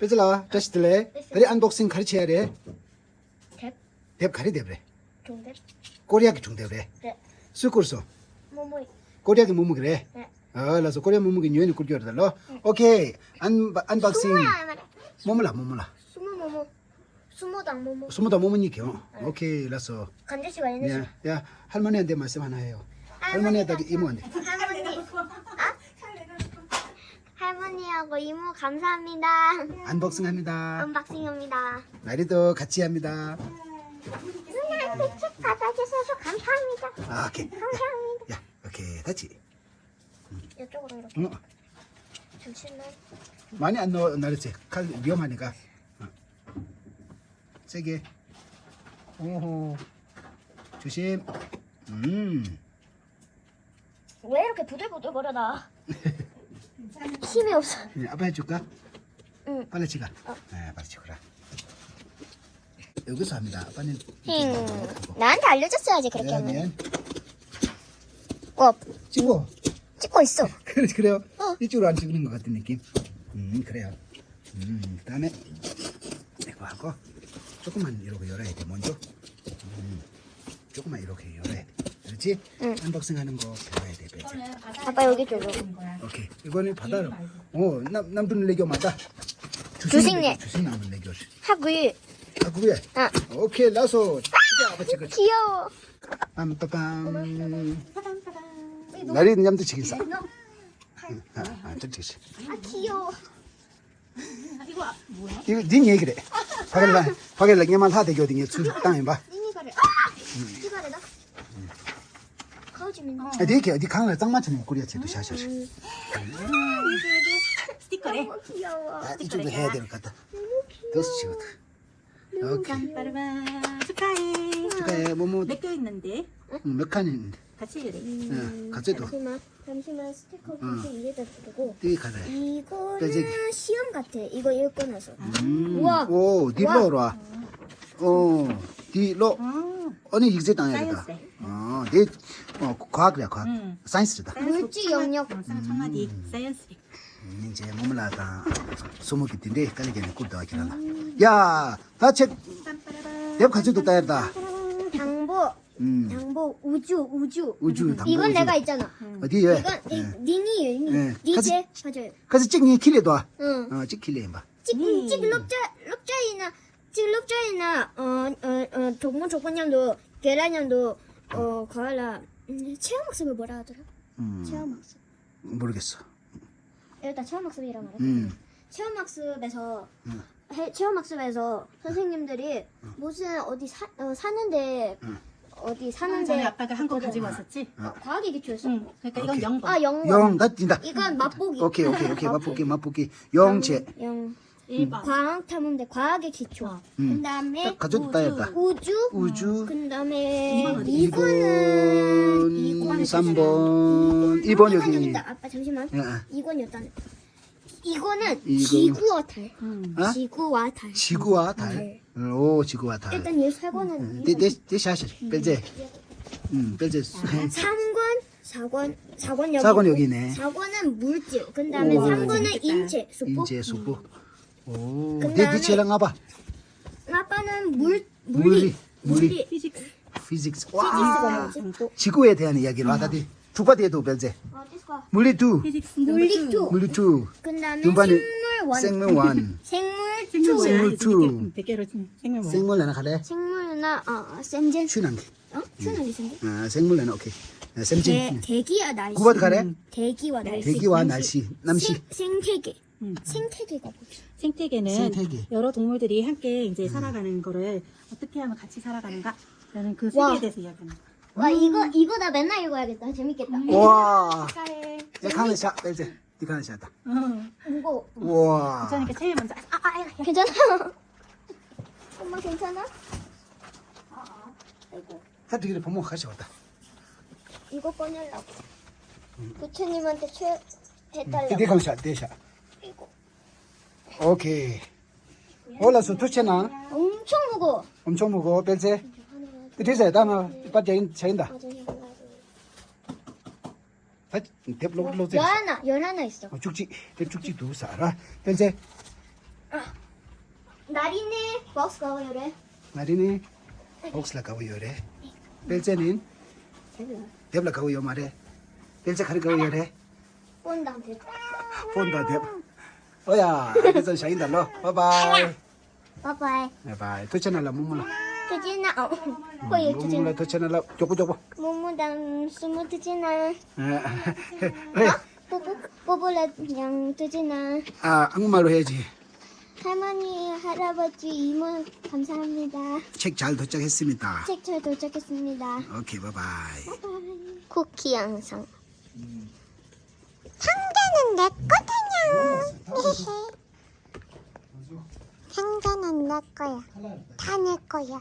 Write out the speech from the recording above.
뺏을라. 다시 들래. 다리 언박싱 가르쳐야 돼. 뎁? 뎁 가리 뎁래. 종대? 꼬리하기 중대래. 네. 술꾸르소. 뭐뭐? 꼬리하기 무무 그래. 네. 라서 꼬리하 무무기 뉴엔이 꿀겨 달라. 오케이. 언박싱. 뭐몰라. 스무 뭐뭐? 스무당 뭐뭐? 스무다 무무니겨. 오케이. 라서. 간제씨가 있는 야, 할머니한테 말씀 하나 해요. 할머니한테 이모한테. 할머니하고 이모 감사합니다. 언박싱합니다. 언박싱입니다. 나리도 같이 합니다. 누나한테 책 받아주셔서 감사합니다. 오케이. 감사합니다. 야, 오케이. 다치. 이쪽으로 이렇게. 어. 잠시만. 많이 안 넣어 나랬지. 칼 위험하니까. 세게. 오호. 조심. 왜 이렇게 부들부들거려나? 힘이 없어. 아빠 해줄까? 응. 빨리 치가. 네, 빨리 치거라. 여기서 합니다. 아빠는 나한테 알려줬어야지 그렇게 하면. 그러면 어, 찍고. 있어. 그래요. 어. 이쪽으로 안 찍는 것 같은 느낌. 그래요. 그다음에 이거 하고 조금만 이렇게 열어야 돼. 먼저. 조금만 이렇게 열어야 돼. 그렇지? 응. 언박싱 하는 거 배워야 돼. 배지. 아빠 여기 줘줘. 오케이. 이거는 받아요. 남들 내겨 맞다. 주식네. 주식 남을 내겨. 하구이. 그게. 오케이. 나서 진짜 아버지 그. 귀여워. 빰빠빰. 나리 냠도 치겠어. 좀 치겠어. 귀여워. 이거 네 얘기래. 박을라 얘만 하대 교딩에 출 땅에 봐. 니가래. 니가래다. 가오지민. 네 강을 딱 맞추는 꼬리야지 도 샤샤. 스티커래. 너무 귀여워. 이쪽도 해야 될 것 같다. 더 치거든. 오케이. 빠르바 축하해. 축하해. 뭐뭐 몇 개 있는데 몇 칸인데. 같이 해야 돼. 갑자기 또 잠시만 스티커 굳이 이래다 두고. 뛰기 가래. 이거는 시험 같아. 이거 읽고 나서. 우와. 오, 뒤로 와. 뒤로. 어느 이제 땅이다. 네, 과학이야, 과학. 사이언스다. 물질 영역. 청마디 사이언스. 이제 몸을 나가 20개 뛴데 깔리게는 꿀도 하기라나. 야, 다 책. 내 가지고 따야다. 당보 우주. 우주 당보. 이건 우주. 내가 있잖아. 어디에? 이건 니니예요. 예. 니제 맞아요. 그래서 찍니 길에도 와. 응. 찍힐래 봐. 럽자이나 동문 조건념도 계란념도 거라 체험학습을 뭐라 하더라? 체험학습. 모르겠어. 일단 체험학습이란 말이야. 체험학습에서 선생님들이 무슨 어디 사는데 전에 아빠가 한 거 가지고 왔었지. 과학의 기초였어. 응. 그러니까 이건 0번. 아 0번. 영, 나 뛴다. 이건 맛보기. 오케이. 맛보기. 영체. 1번. 과학 탐험대 과학의 기초. 그다음에 가져도 따야다. 우주. 그다음에 2번, 이건 3번, 2번 여기. 아닙니다. 아빠 잠시만. 이건이었다네. 이거는 이거. 지구와 달. 어? 지구와 달. 지구와 달. 오, 지구와 달. 일단 얘 세 권은 내 샤샤. 뺄제. 뺄제. 3권, 4권 여기. 4권 여기네. 4권은 물질. 그다음에 오. 3권은 인체, 수포. 인체 수포. 오, 그다음에 내 뒤치랑 와봐. 아빠는 물리. 피직스. 피직스. 아, 와. 뭐지? 지구에 대한 이야기를 하다니. 두가 돼도 뺄제. 어디서? 물리 두. 피직스. 물리 투. 물리 두. 그다음에 두 생물 원. 생물 원. 생물 투. 생물 투. 100개로 생물 뭐. 생물 내나 가래. 생물나 쌤젠. 춘한기. 춘하기 쌤젠. 생물 내나 오케이. 샘진. 대기와 날씨. 구바드 가래. 대기와 날씨. 대기와 날씨. 남씨. 생태계. 생태계가 뭐지? 생태계는 생태계. 여러 동물들이 함께 이제 살아가는 거를 어떻게 하면 같이 살아가는가라는 그 와. 세계에 대해서 이야기하는 거. 와 이거 나 맨날 읽어야겠다. 재밌겠다. 와. 축하해. 내 칸을 샷 뺄제. 네 칸을 샷다. 이거 와. 그러니까 제일 먼저 괜찮아? 엄마 괜찮아? 아이고 하트기를 부모 같이 왔다. 이거 꺼내려고. 부처님한테 해달라고. 네 칸을 샷. 네 샷. 이거 오케이. 올라서 두채나 엄청 무거워. 엄청 무거워 뺄제. 됐어요. 다음에 빠져 자인다. 대블로 로제. 열 하나 있어. 죽지. 죽지 두 살아. 뺄제. 나리네 박스 가요래. Marini, Oxla Kawayore. Belzenin, Debla Kawayo Mare. Belze Karikawayore. 본다한테. Fonda Deb. Oh yeah, this is Shain Dalo. Bye bye. 바이바이. Bye bye. To channel Mumula. tuji나. 거기 tuji나. Mumula to channel Joko Joko. 모모당 스무 tuji나. Hey, 뽀뽀라 양 tuji나. 한국말로 해야지. 할머니, 할아버지, 이모 감사합니다. 책 잘 도착했습니다. 책 잘 도착했습니다. 오케이, 바이바이. 쿠키 양상. 상자는 내 거다냐. 상자는 내 거야. 다 내 거야.